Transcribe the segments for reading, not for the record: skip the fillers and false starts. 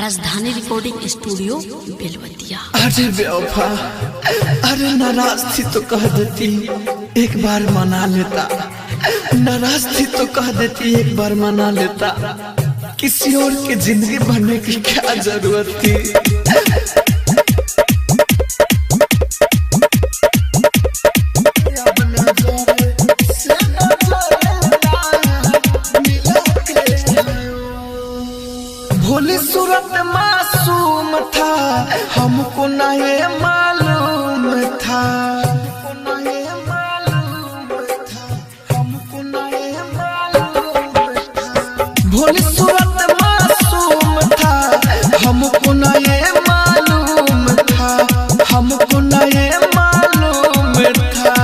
राजधानी recording studio Belwatia. अरे बेवफा, अरे नाराज थी तो कह देती एक बार मना लेता, नाराज थी तो कह देती एक बार मना लेता, किसी और की जिंदगी बनने की क्या जरूरत थी। भोली सूरत मासूम था, हमको ना ये मालूम था, भोली सूरत मासूम था, हमको ना ये मालूम था, हमको ना ये मालूम था।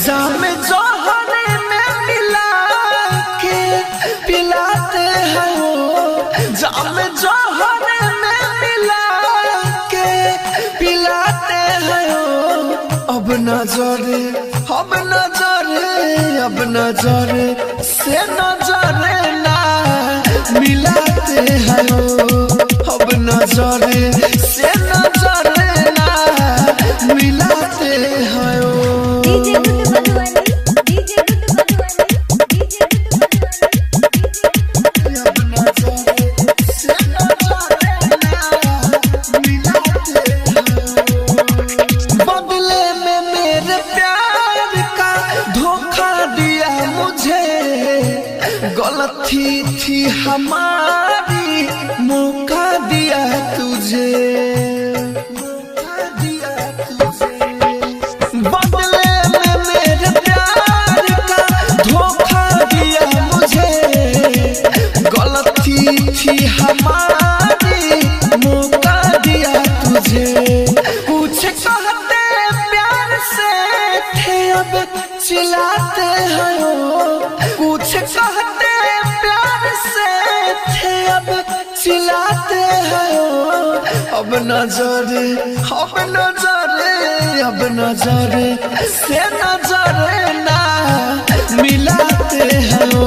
जाम जौहर में मिला के पिलाते हैं वो, जाम जौहर में मिला के पिलाते हैं वो। अब नजरे, अब नजरे, अब नजरे से नजरे ना मिलाते हैं वो, अब नजरे से नजरे ना मिलाते हैं वो। गलती थी हमारी, मौका दिया तुझे, मौका दिया तुझे, बदले में मेरे प्यार का धोखा दिया मुझे। गलती थी हमारी, मौका दिया तुझे। कुछ कहते प्यार से थे, अब चिल्लाते हैं वो, कुछ कहते प्यार से थे, अब चिल्लाते हैं वो। अब नजरे, अब नजरे, अब नजरे से नजरे ना मिलाते हैं वो,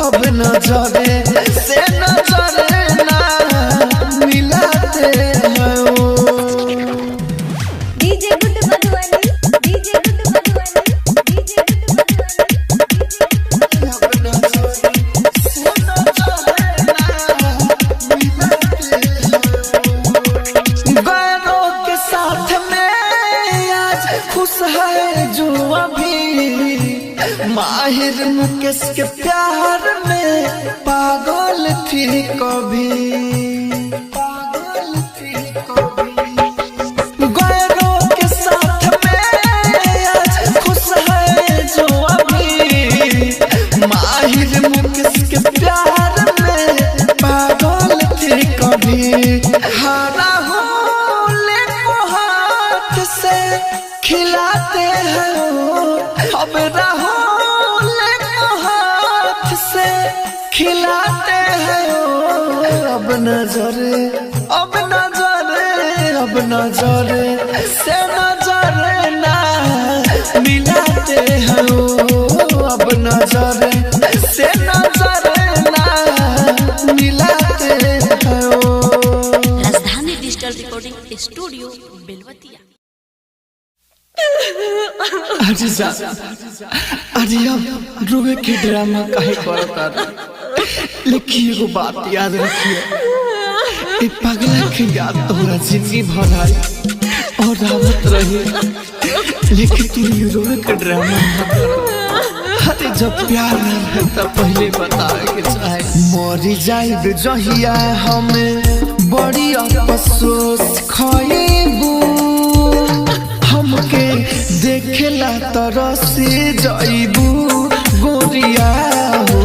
अब नजरे से नजरे ना मिलाते हैं वो। माहिर मुकेश के प्यार में पागल थी कभी, पागल थी कभी। गैरों के साथ में आज खुश है जो अभी, माहिर मुकेश के प्यार में पागल थी कभी। हारा होले को हाथ से खिलाते हैं वो, अब रहो खिलाते हैं वो। अब नजरे, अब नजरे, अब नजरे से नजरे ना मिलाते हैं वो, अब नजरे से नजरे ना मिलाते हैं वो। राजधानी डिजिटल रिकॉर्डिंग स्टूडियो बेलवतिया। अरे जा, अरे अब रोवे के ड्रामा काहे करता। लेकिन एगो बात याद रखिए, ये पगला के याद तोहरा जिंदगी भर आई और आवत रही, लेकिन तू रोवे के ड्रामा मत कर। अरे जब प्यार न रहता पहले बतावे के चाहे। मरी जाइब जहिया हमें बड़ी अफसोस खइबू, हमके देखेला तरसे जाइबू गोरिया हो।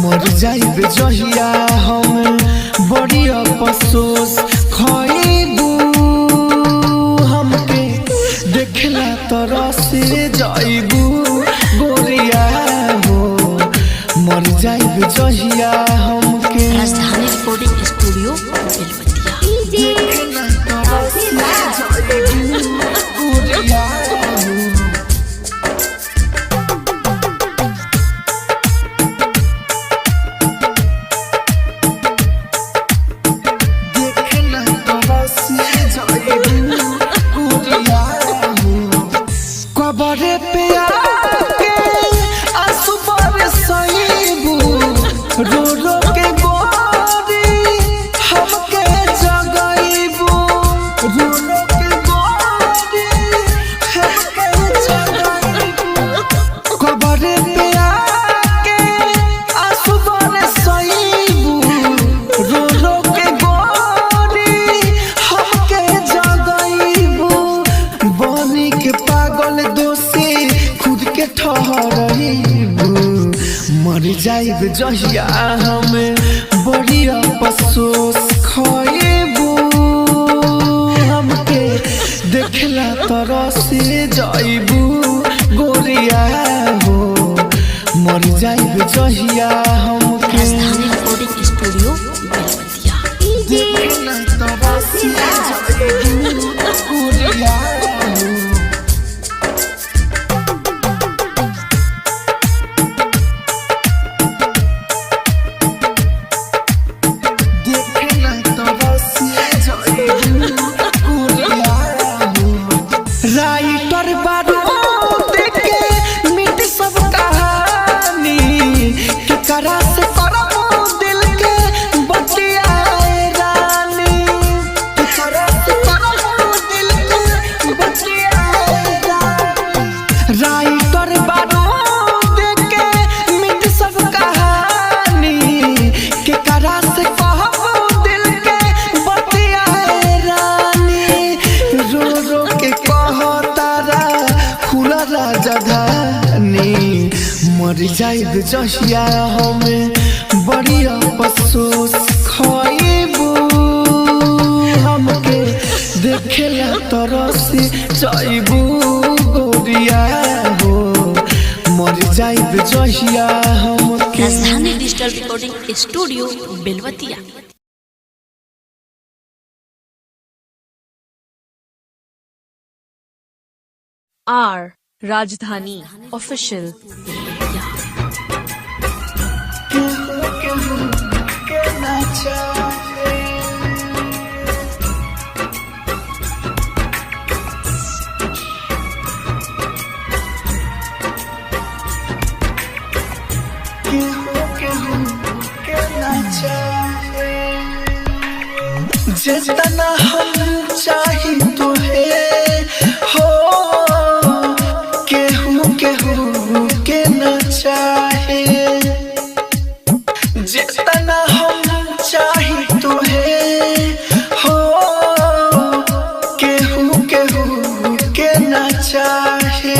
मर जाइब जहिया हम बड़ी अफसोस खइबू, हमके देखेला तरसे जाइबू गोरिया हो। मर जाइब जहिया हमके। राजधानी रिकॉर्डिंग स्टूडियो बेलवतिया। जाइब जहिया हमें बड़ी अफसोस खइबू हमके देखला तरह से जाइबू गोरिया हो मर जाइब जहिया हमके राजधानी रिकॉर्डिंग स्टूडियो बेलवतिया देखला तरह से जाइबू गोरिया हो राइटर बारूद के मिट सब कहानी के करा से करमो दिल के बतियाए रानी के करा से करमो दिल के बतियाए रानी राइटर बारूद के मिट सब कहानी के करा से कहबो दिल के बतियाए रानी रो रो के राजधानी मर जाइब जहिया हमें बड़ी अफसोस खइबू हमके देखला तरह से जाइबू गोरिया हो मर जाइब जहिया हमके राजधानी digital recording studio Belwatia R राजधानी ऑफिशियल जितना हम चाही तुहे हो केहू के न चाहे जितना हम चाही तुहे हो केहू के न चाहे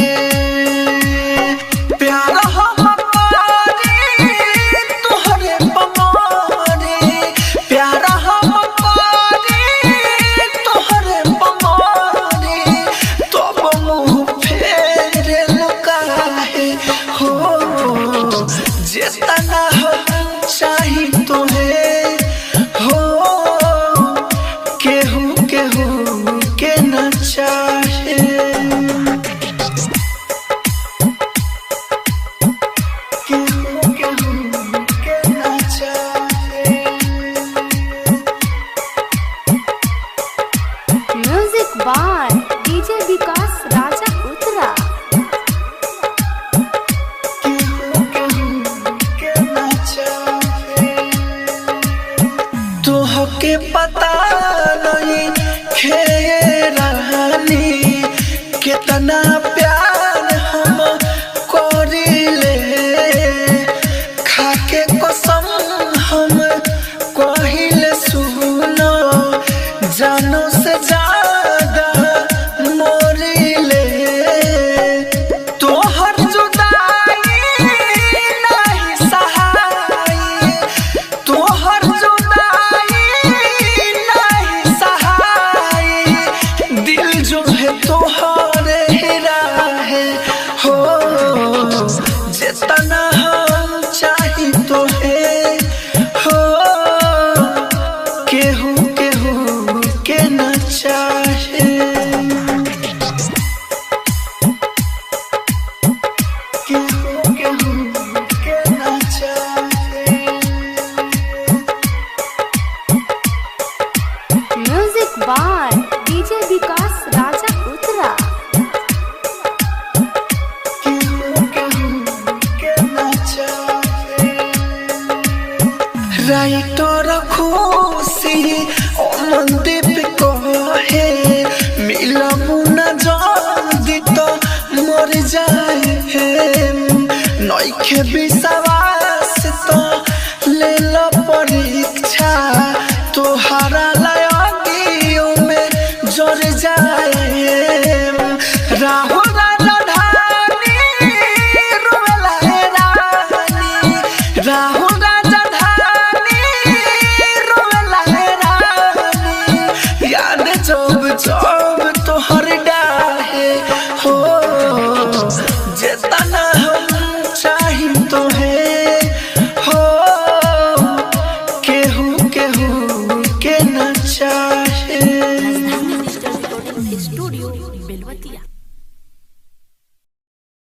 प्यार हम पारी तोहरे पमारी प्यार हम पारी तोहरे पमारी तब मुँह फेरे लुकाहे हो जितना हम चाही तुहे हो केहू के न चाहे music by DJ Vikas Raja Uttara तोहके पता नहीं खेरानी कितना प्यार हम करिले खाके कसम हम कहिले सुनो जानो से ज्यादा मोरिले तोहर जुदाई नहीं सहाई तोहर जुदाई नहीं सहाई दिल जो है तोहरे है हो जितना हम चाही तोहे हो केहू के न चाहे केहू के न चाहे music by DJ Vikas Raja उत्तरा राइटर खुशी ओ मंदीप कहे मिलबू न जल्दी तो मर जाए नइखे विश्वास तो ले लो परीक्षा तोहरा लगियों में जर जाए राहुल राजधानी रोवेला रानी चाहे राजधानी डिजिटल रिकॉर्डिंग स्टूडियो बेलवतिया।